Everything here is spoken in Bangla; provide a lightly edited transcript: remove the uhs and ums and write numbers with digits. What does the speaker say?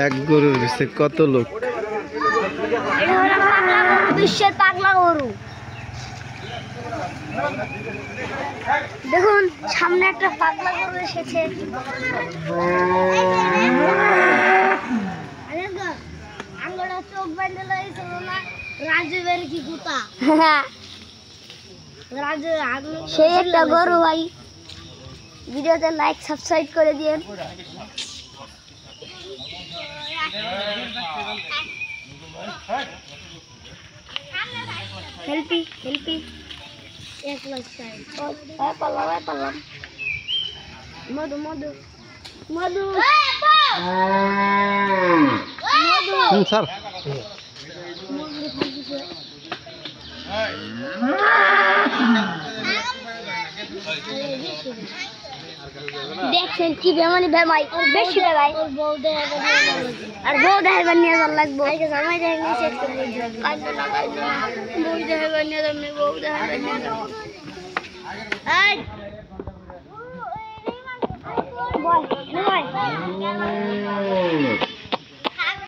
এক গরুর পিছে কত লোক। এটা হলো পাগলা গরু, বিশ্বের পাগলা গরু। দেখুন সামনে একটা পাগলা গরু এসেছে। আঙ্গুরা চোখ বেঁধে লইছিল না, রাজুবের কি গুতা। রাজু সেই একটা গরু ভাই। ভিডিওতে লাইক সাবস্ক্রাইব করে দিন। হেল্পি হেল্পি এক লাখ টাইম পালাম মধু মধু মধু মধু স্যার দেখছেন কি বেমানি বেমাই বেশি বেমাই আর বউ দেখাইবার নিয়ে যাওয়ার লাগবো। জামাই দেখে সেট করে বউ দেখাইবার নিয়ে যাবো, বউ দেখাইবার নিয়ে যাবো। এই বল বল